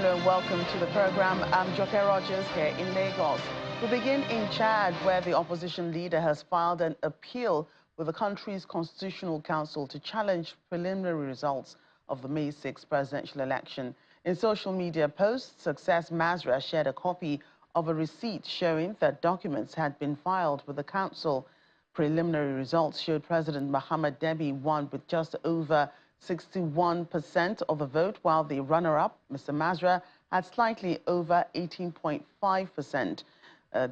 Hello and welcome to the program. I'm Joke Rogers here in Lagos. We begin in Chad, where the opposition leader has filed an appeal with the country's Constitutional Council to challenge preliminary results of the May 6 presidential election. In social media posts, Success Masra shared a copy of a receipt showing that documents had been filed with the council. Preliminary results showed President Mohamed Deby won with just over 61% of the vote, while the runner-up, Mr. Masra, had slightly over 18.5%.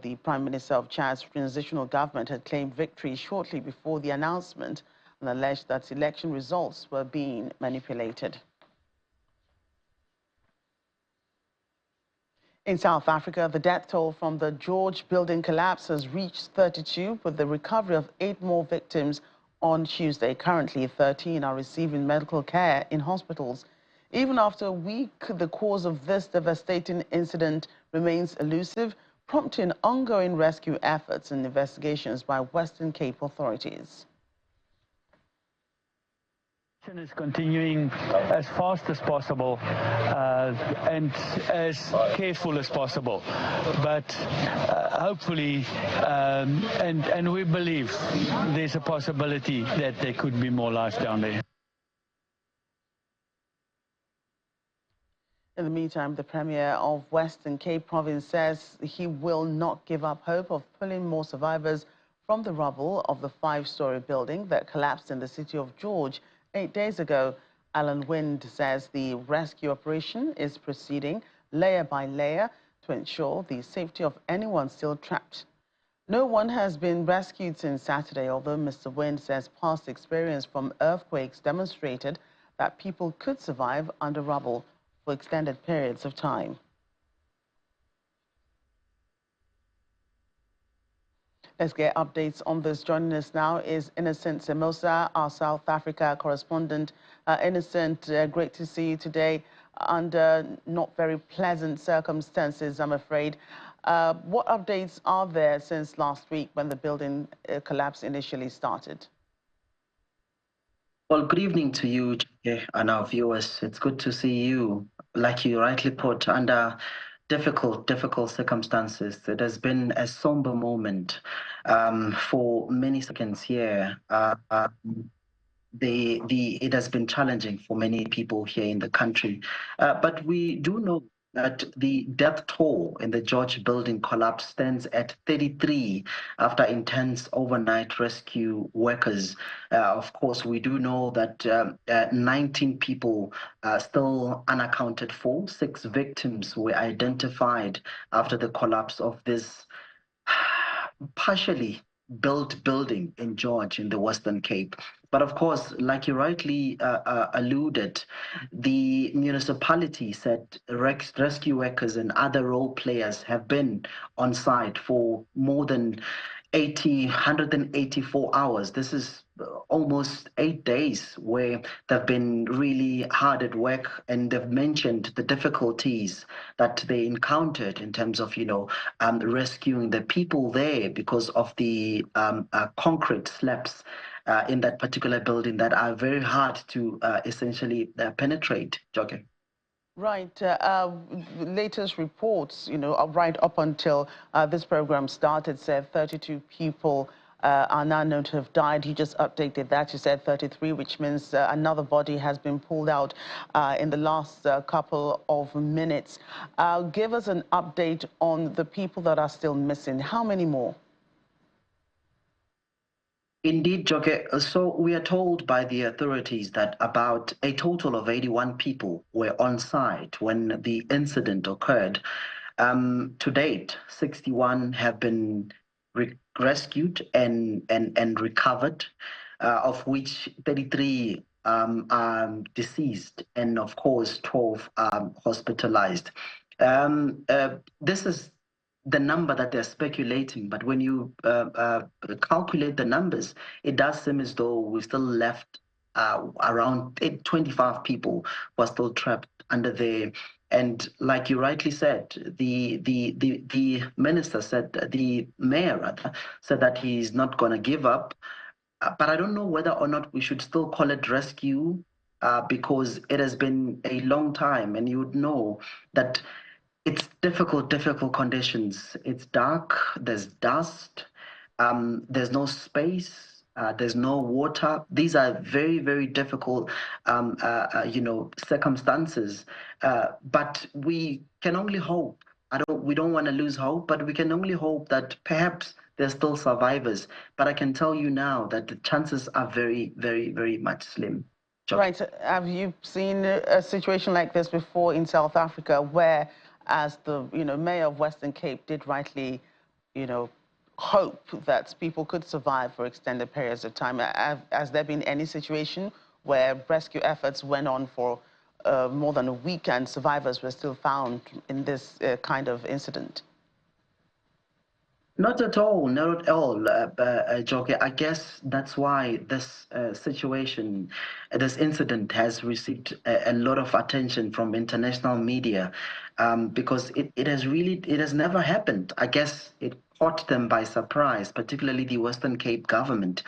The Prime Minister of Chad's transitional government had claimed victory shortly before the announcement and alleged that election results were being manipulated. In South Africa, the death toll from the George building collapse has reached 32, with the recovery of 8 more victims on Tuesday. Currently, 13 are receiving medical care in hospitals. Even after a week, the cause of this devastating incident remains elusive, prompting ongoing rescue efforts and investigations by Western Cape authorities. Is continuing as fast as possible and as careful as possible, but hopefully and we believe there's a possibility that there could be more lives down there. In the meantime, the Premier of Western Cape Province says he will not give up hope of pulling more survivors from the rubble of the 5-story building that collapsed in the city of George 8 days ago. Alan Wind says the rescue operation is proceeding layer by layer to ensure the safety of anyone still trapped. No one has been rescued since Saturday, although Mr. Wind says past experience from earthquakes demonstrated that people could survive under rubble for extended periods of time. Let's get updates on this. Joining us now is Innocent Semosa, our South Africa correspondent. Innocent, great to see you today under not very pleasant circumstances, I'm afraid. What updates are there since last week when the building collapse initially started? Well, good evening to you and our viewers. It's good to see you, like you rightly put, under difficult circumstances. It has been a somber moment for many seconds here. It has been challenging for many people here in the country, but we do know that the death toll in the George building collapse stands at 33 after intense overnight rescue workers. Of course, we do know that 19 people still unaccounted for. 6 victims were identified after the collapse of this partially built building in George in the Western Cape. But of course, like you rightly alluded, the municipality said rescue workers and other role players have been on site for more than 184 hours. This is almost 8 days where they've been really hard at work, and they've mentioned the difficulties that they encountered in terms of, rescuing the people there because of the concrete slabs in that particular building that are very hard to essentially penetrate. Joke. Right. Latest reports, right up until this program started, said 32 people are now known to have died. You just updated that. You said 33, which means another body has been pulled out in the last couple of minutes. Give us an update on the people that are still missing. How many more? Indeed, Joke. So we are told by the authorities that about a total of 81 people were on site when the incident occurred. To date, 61 have been rescued and recovered, of which 33 are deceased, and of course 12 are hospitalized. This is the number that they're speculating, but when you calculate the numbers, it does seem as though we still left around 25 people who are still trapped under there. And like you rightly said, the minister said, the mayor rather, said that he's not going to give up. But I don't know whether or not we should still call it rescue because it has been a long time, and you would know that it's difficult conditions. It's dark, there's dust, there's no space, there's no water. These are very, very difficult, circumstances. But we can only hope. We don't want to lose hope, but we can only hope that perhaps there's still survivors. But I can tell you now that the chances are very, very, very much slim. Right. Have you seen a situation like this before in South Africa, where, as the mayor of Western Cape did rightly, hope that people could survive for extended periods of time? Has there been any situation where rescue efforts went on for more than a week and survivors were still found in this kind of incident? Not at all, not at all, Joke. I guess that's why this situation, this incident has received a lot of attention from international media, because it has never happened. I guess it caught them by surprise, particularly the Western Cape government.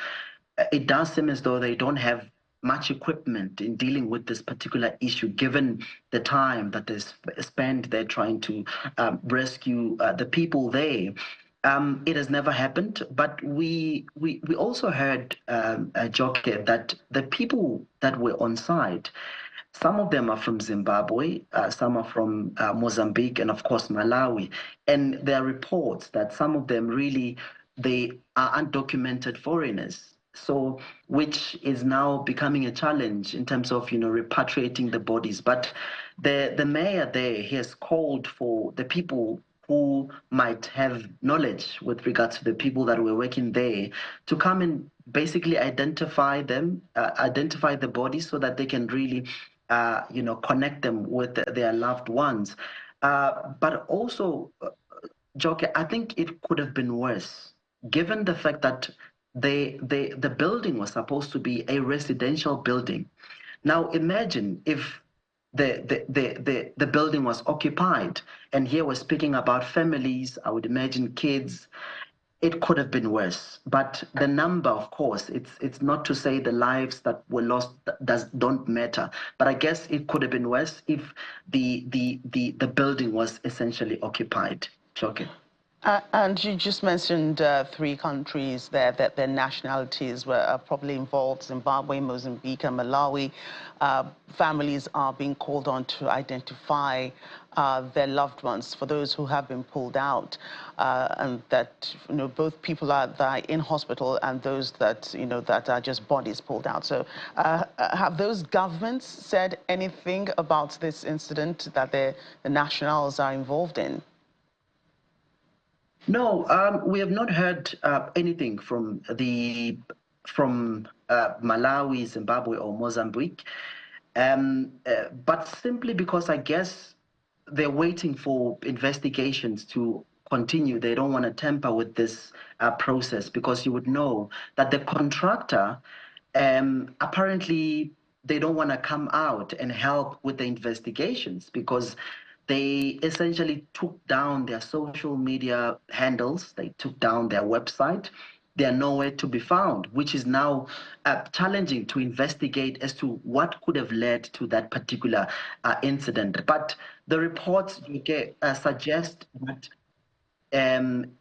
It does seem as though they don't have much equipment in dealing with this particular issue, given the time that they spend there trying to rescue the people there. It has never happened, but we also heard, Joke, that the people that were on site, some of them are from Zimbabwe, some are from Mozambique, and of course Malawi. And there are reports that some of them they are undocumented foreigners. So, which is now becoming a challenge in terms of repatriating the bodies. But the mayor there, he has called for the people who might have knowledge with regards to the people that were working there to come and basically identify them, identify the bodies, so that they can really, connect them with their loved ones. But also, Joke, I think it could have been worse, given the fact that the building was supposed to be a residential building. Now imagine if the building was occupied, and here we're speaking about families, I would imagine kids. It could have been worse, but the number, of course, it's not to say the lives that were lost don't matter, but I guess it could have been worse if the building was essentially occupied. Choke. And you just mentioned 3 countries there that their nationalities were probably involved: Zimbabwe, Mozambique, and Malawi. Families are being called on to identify their loved ones, for those who have been pulled out, and that both people that are in hospital and those that that are just bodies pulled out. So, have those governments said anything about this incident that the nationals are involved in? No, we have not heard anything from Malawi, Zimbabwe, or Mozambique, but simply because I guess they're waiting for investigations to continue. They don't want to tamper with this process, because you would know that the contractor, apparently they don't want to come out and help with the investigations, because they essentially took down their social media handles. They took down their website. They are nowhere to be found, which is now challenging to investigate as to what could have led to that particular incident. But the reports suggest that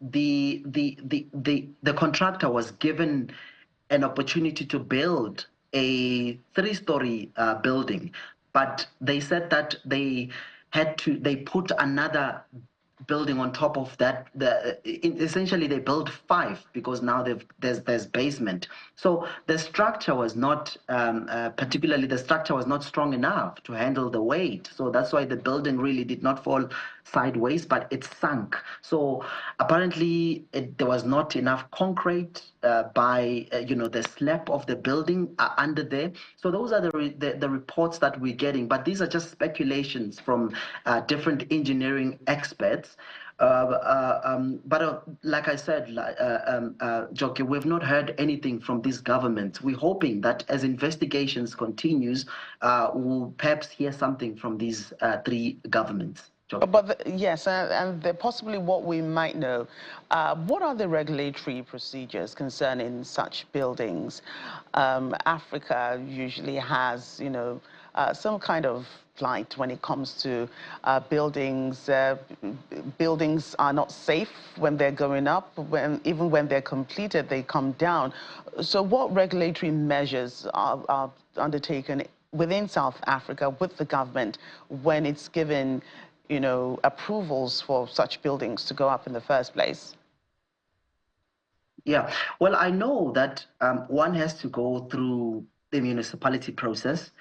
the contractor was given an opportunity to build a 3-story building, but they said that they put another building on top of that. Essentially they built 5, because now there's basement. So the structure was not particularly the structure was not strong enough to handle the weight. So that's why the building really did not fall sideways, but it sunk. So apparently there was not enough concrete by the slab of the building under there. So those are the reports that we're getting, but these are just speculations from different engineering experts. But like I said, Joke, we've not heard anything from these governments. We're hoping that as investigations continues, we'll perhaps hear something from these 3 governments. Yes, and possibly what we might know, what are the regulatory procedures concerning such buildings? Africa usually has, some kind of plight when it comes to buildings. Buildings are not safe when they're going up. Even when they're completed, they come down. So what regulatory measures are undertaken within South Africa with the government when it's given approvals for such buildings to go up in the first place? Yeah, well, I know that one has to go through the municipality process,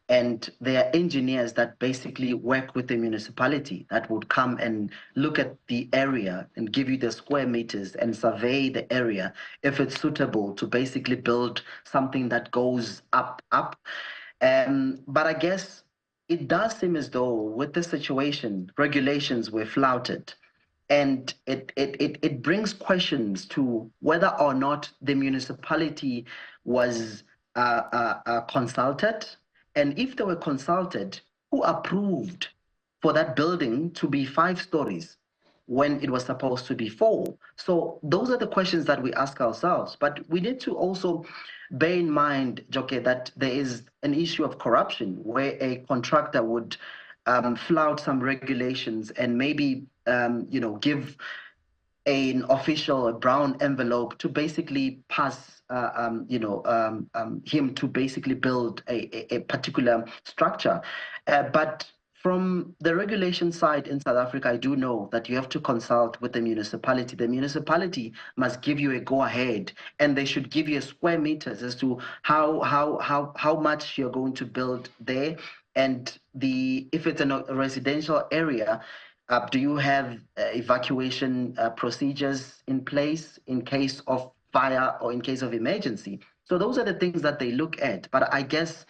and there are engineers that basically work with the municipality that would come and look at the area and give you the square meters and survey the area if it's suitable to basically build something that goes up. But I guess it does seem as though with the situation, regulations were flouted. And it brings questions to whether or not the municipality was consulted. And if they were consulted, who approved for that building to be 5 stories when it was supposed to be 4? So those are the questions that we ask ourselves. But we need to also bear in mind, Joke, that there is an issue of corruption where a contractor would flout some regulations and maybe give an official a brown envelope to basically pass him to basically build a particular structure. But from the regulation side in South Africa, I do know that you have to consult with the municipality. The municipality must give you a go-ahead, and they should give you square meters as to how much you're going to build there. And if it's a residential area, do you have evacuation procedures in place in case of fire or in case of emergency? So those are the things that they look at. But I guess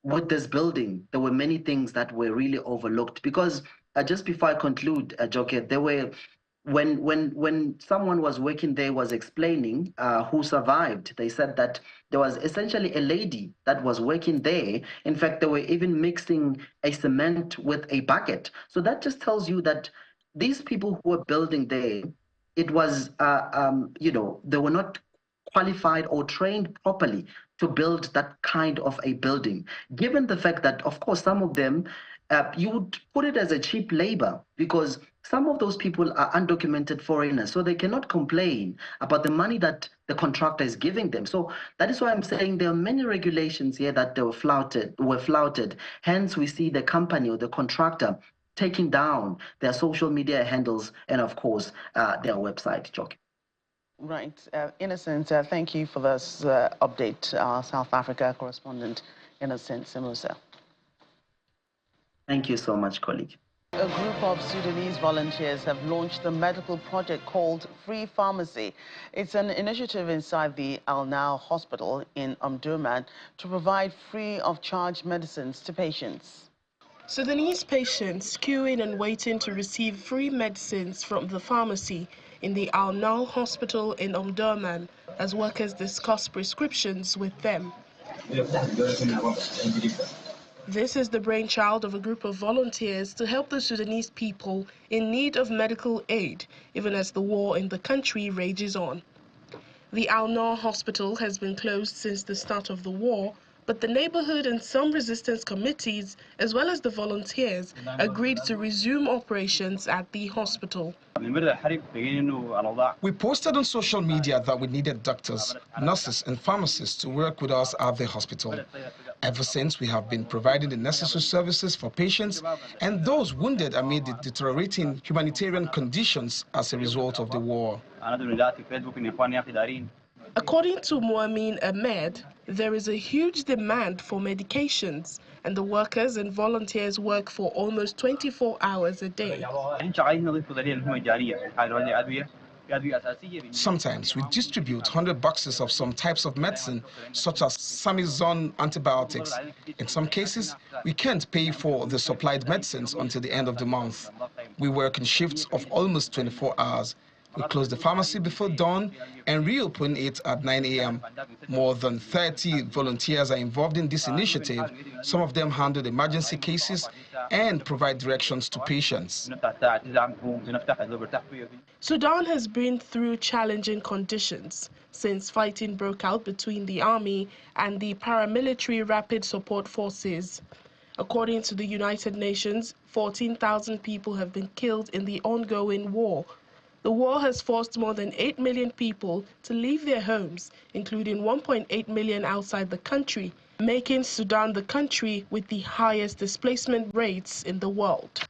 with this building, there were many things that were really overlooked because just before I conclude, Joke, there were when someone was working there was explaining who survived, they said that there was essentially a lady that was working there. In fact, they were even mixing a cement with a bucket. So that just tells you that these people who were building there, it was, they were not qualified or trained properly to build that kind of a building. Given the fact that, of course, some of them, you would put it as a cheap labor because some of those people are undocumented foreigners, so they cannot complain about the money that the contractor is giving them. So that is why I'm saying there are many regulations here that they were flouted. Hence, we see the company or the contractor taking down their social media handles and, of course, their website, Joke. Right. Innocent, thank you for this update. Our South Africa correspondent, Innocent Simusa. Thank you so much, colleague. A group of Sudanese volunteers have launched a medical project called Free Pharmacy. It's an initiative inside the Al Now Hospital in Omdurman to provide free of charge medicines to patients. Sudanese patients queuing and waiting to receive free medicines from the pharmacy in the Al Now Hospital in Omdurman as workers discuss prescriptions with them. This is the brainchild of a group of volunteers to help the Sudanese people in need of medical aid, even as the war in the country rages on. The Al Now Hospital has been closed since the start of the war, but the neighborhood and some resistance committees, as well as the volunteers, agreed to resume operations at the hospital. We posted on social media that we needed doctors, nurses, and pharmacists to work with us at the hospital. Ever since, we have been providing the necessary services for patients and those wounded amid the deteriorating humanitarian conditions as a result of the war. According to Muamin Ahmed, there is a huge demand for medications, and the workers and volunteers work for almost 24 hours a day. Sometimes we distribute 100 boxes of some types of medicine, such as Samizon antibiotics. In some cases, we can't pay for the supplied medicines until the end of the month. We work in shifts of almost 24 hours. We closed the pharmacy before dawn and reopened it at 9 a.m. More than 30 volunteers are involved in this initiative. Some of them handle emergency cases and provide directions to patients. Sudan has been through challenging conditions since fighting broke out between the army and the paramilitary rapid support forces. According to the United Nations, 14,000 people have been killed in the ongoing war. The war has forced more than 8 million people to leave their homes, including 1.8 million outside the country, making Sudan the country with the highest displacement rates in the world.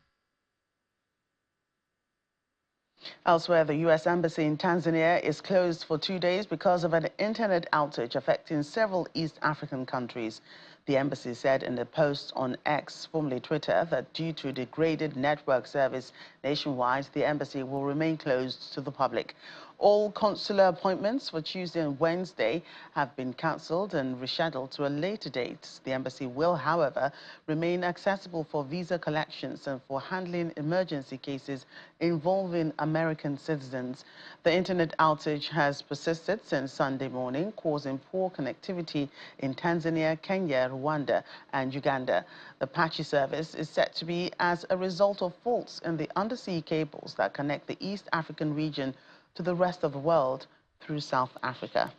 Elsewhere, the U.S. Embassy in Tanzania is closed for 2 days because of an internet outage affecting several East African countries. The embassy said in a post on X, formerly Twitter, that due to degraded network service nationwide, the embassy will remain closed to the public. All consular appointments for Tuesday and Wednesday have been cancelled and rescheduled to a later date. The embassy will, however, remain accessible for visa collections and for handling emergency cases involving American citizens. The internet outage has persisted since Sunday morning, causing poor connectivity in Tanzania, Kenya, Rwanda, and Uganda. The patchy service is said to be as a result of faults in the undersea cables that connect the East African region to the rest of the world through South Africa.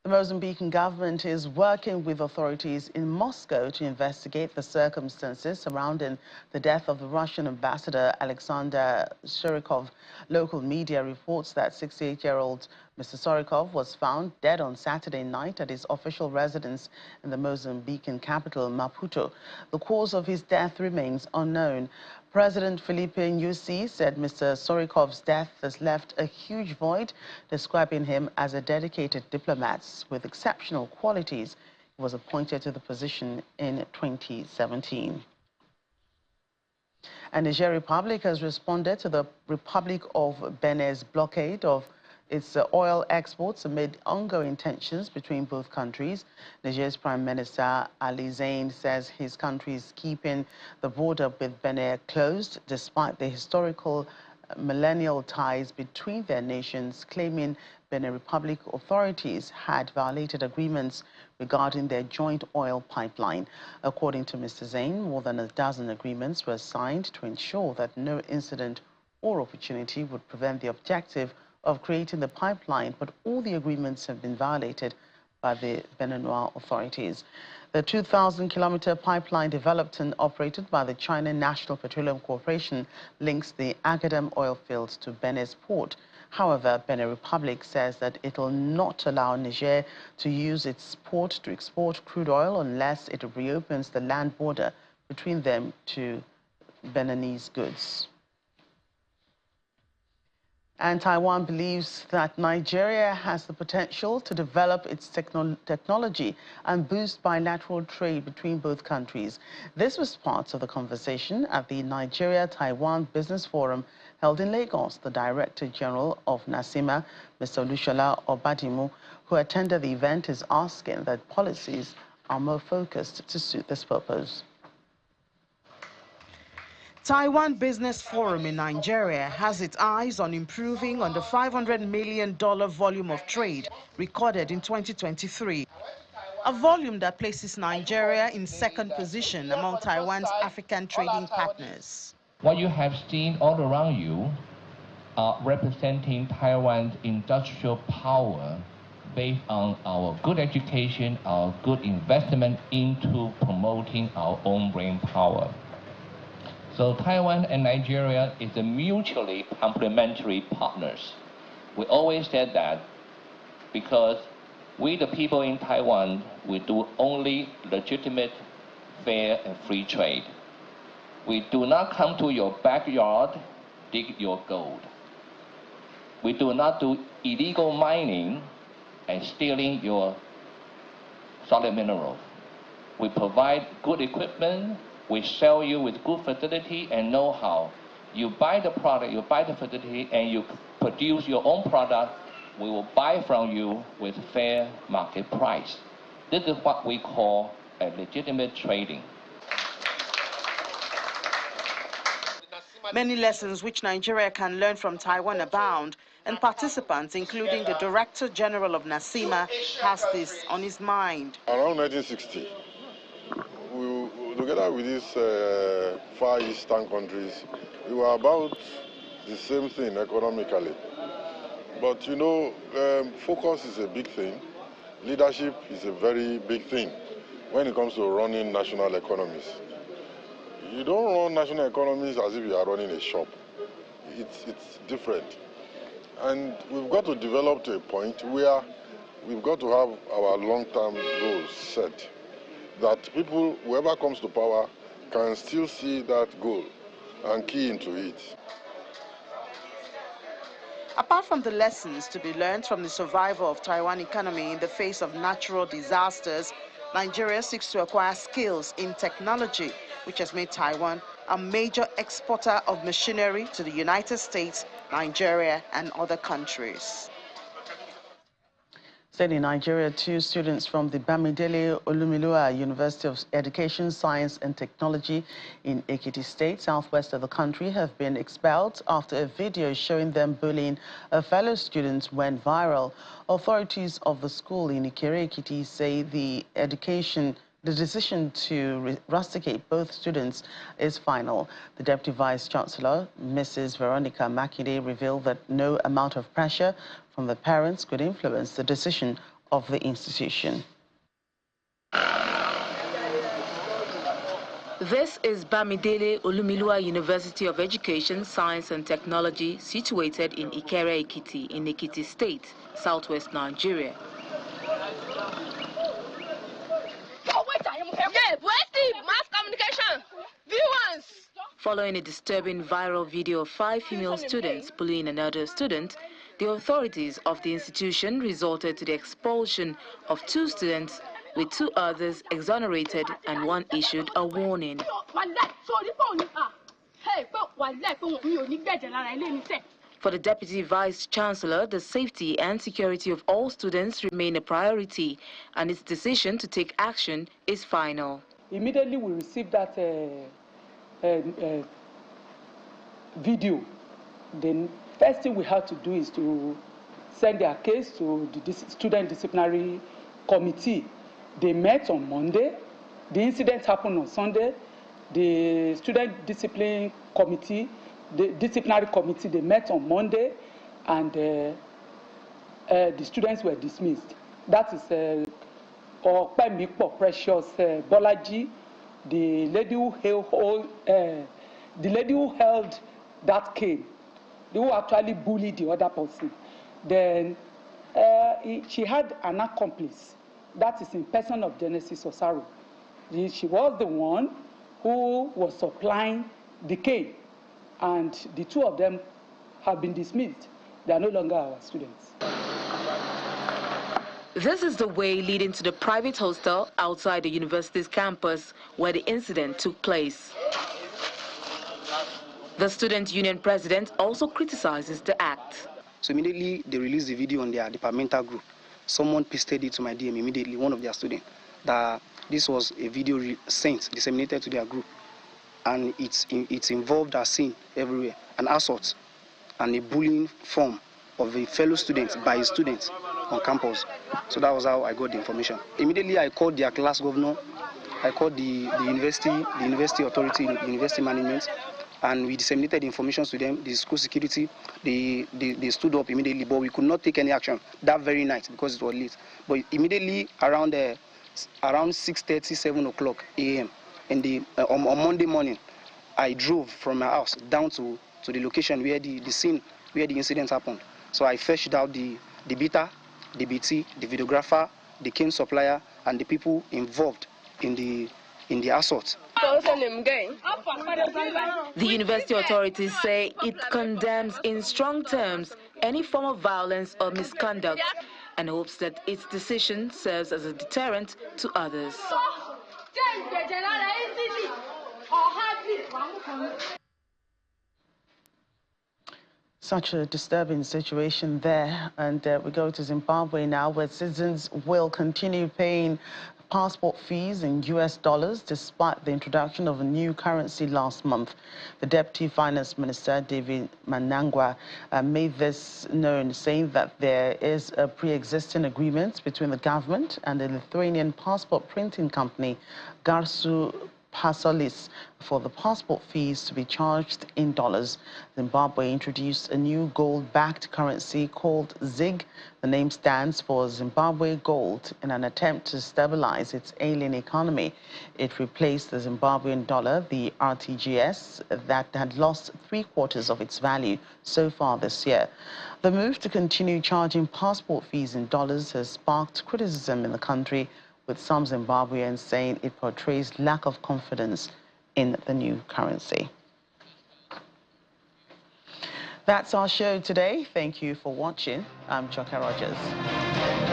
The Mozambican government is working with authorities in Moscow to investigate the circumstances surrounding the death of the Russian ambassador Alexander Surikov. Local media reports that 68-year-old Mr. Surikov was found dead on Saturday night at his official residence in the Mozambican capital, Maputo. The cause of his death remains unknown. President Felipe Nyusi said Mr. Sorikov's death has left a huge void, describing him as a dedicated diplomat with exceptional qualities. He was appointed to the position in 2017. And the Niger Republic has responded to the Republic of Benin's blockade of its oil exports amid ongoing tensions between both countries. Niger's Prime Minister Ali Zain says his country is keeping the border with Benin closed despite the historical millennial ties between their nations, claiming Benin Republic authorities had violated agreements regarding their joint oil pipeline. According to Mr. Zain, more than a dozen agreements were signed to ensure that no incident or opportunity would prevent the objective of creating the pipeline, but all the agreements have been violated by the Beninois authorities. The 2,000-kilometer pipeline developed and operated by the China National Petroleum Corporation links the Agadem oil fields to Benin's port. However, Benin Republic says that it will not allow Niger to use its port to export crude oil unless it reopens the land border between them to Beninese goods. And Taiwan believes that Nigeria has the potential to develop its technology and boost bilateral trade between both countries. This was part of the conversation at the Nigeria-Taiwan Business Forum held in Lagos. The Director General of NASIMA, Mr. Olushola Obadimu, who attended the event, is asking that policies are more focused to suit this purpose. Taiwan Business Forum in Nigeria has its eyes on improving on the $500 million volume of trade recorded in 2023, a volume that places Nigeria in second position among Taiwan's African trading partners. What you have seen all around you are representing Taiwan's industrial power based on our good education, our good investment into promoting our own brain power. So Taiwan and Nigeria is a mutually complementary partners. We always said that because we, the people in Taiwan, we do only legitimate, fair, and free trade. We do not come to your backyard, dig your gold. We do not do illegal mining and stealing your solid minerals. We provide good equipment. We sell you with good facility and know-how. You buy the product, you buy the facility, and you produce your own product. We will buy from you with fair market price. This is what we call a legitimate trading. Many lessons which Nigeria can learn from Taiwan abound, and participants, including the Director General of NASIMA, has this on his mind. Around 1960, together with these Far Eastern countries, we were about the same thing economically. But you know, focus is a big thing. Leadership is a very big thing when it comes to running national economies. You don't run national economies as if you are running a shop. It's different. And we've got to develop to a point where we've got to have our long-term goals set, that people, whoever comes to power, can still see that goal and key into it. Apart from the lessons to be learned from the survival of Taiwan economy in the face of natural disasters, Nigeria seeks to acquire skills in technology, which has made Taiwan a major exporter of machinery to the United States, Nigeria, and other countries. Staying in Nigeria, 2 students from the Bamidele Olumilua University of Education, Science and Technology in Ekiti State, southwest of the country, have been expelled after a video showing them bullying a fellow student went viral. Authorities of the school in Ikere-Ekiti say the decision to rusticate both students is final. The Deputy Vice Chancellor, Mrs. Veronica Makinde, revealed that no amount of pressure from the parents could influence the decision of the institution. This is Bamidele Olumilua University of Education, Science and Technology, situated in Ikere-Ekiti in Ekiti State, southwest Nigeria. Following a disturbing viral video of 5 female students bullying another student, the authorities of the institution resorted to the expulsion of 2 students, with 2 others exonerated and 1 issued a warning. For the Deputy Vice Chancellor, the safety and security of all students remain a priority, and its decision to take action is final. Immediately we received that video. The first thing we had to do is to send their case to the Student Disciplinary Committee. They met on Monday. The incident happened on Sunday. The Student Disciplinary Committee, they met on Monday, and the students were dismissed. That is Precious Bolaji, the lady who held that cane, who actually bullied the other person. Then she had an accomplice, that is in person of Genesis Osaru. She was the one who was supplying the cane, and the 2 of them have been dismissed. They are no longer our students. This is the way leading to the private hostel outside the university's campus where the incident took place. The student union president also criticizes the act. So immediately they released the video on their departmental group. Someone pasted it to my DM immediately, one of their students, that this was a video disseminated to their group, and it's involved as seen everywhere, an assault and a bullying form of a fellow student by a student on campus. So that was how I got the information. Immediately I called their class governor, I called the university authority, the university management, and we disseminated the information to them, the school security. They stood up immediately, but we could not take any action that very night because it was late. But immediately around 6:30, 7 o'clock a.m. on Monday morning, I drove from my house down to the location where the scene, where the incident happened. So I fetched out the beater, the BT, the videographer, the cane supplier, and the people involved in the assault. The university authorities say it condemns in strong terms any form of violence or misconduct and hopes that its decision serves as a deterrent to others. Such a disturbing situation there. And we go to Zimbabwe now, where citizens will continue paying passport fees in US dollars despite the introduction of a new currency last month. The Deputy Finance Minister, David Manangwa, made this known, saying that there is a pre-existing agreement between the government and the Lithuanian passport printing company, Garsu Pasolis, for the passport fees to be charged in dollars. Zimbabwe introduced a new gold-backed currency called ZiG. The name stands for Zimbabwe Gold in an attempt to stabilize its ailing economy. It replaced the Zimbabwean dollar, the RTGS, that had lost 3/4 of its value so far this year. The move to continue charging passport fees in dollars has sparked criticism in the country, with some Zimbabweans saying it portrays lack of confidence in the new currency. That's our show today. Thank you for watching. I'm Joker Rogers.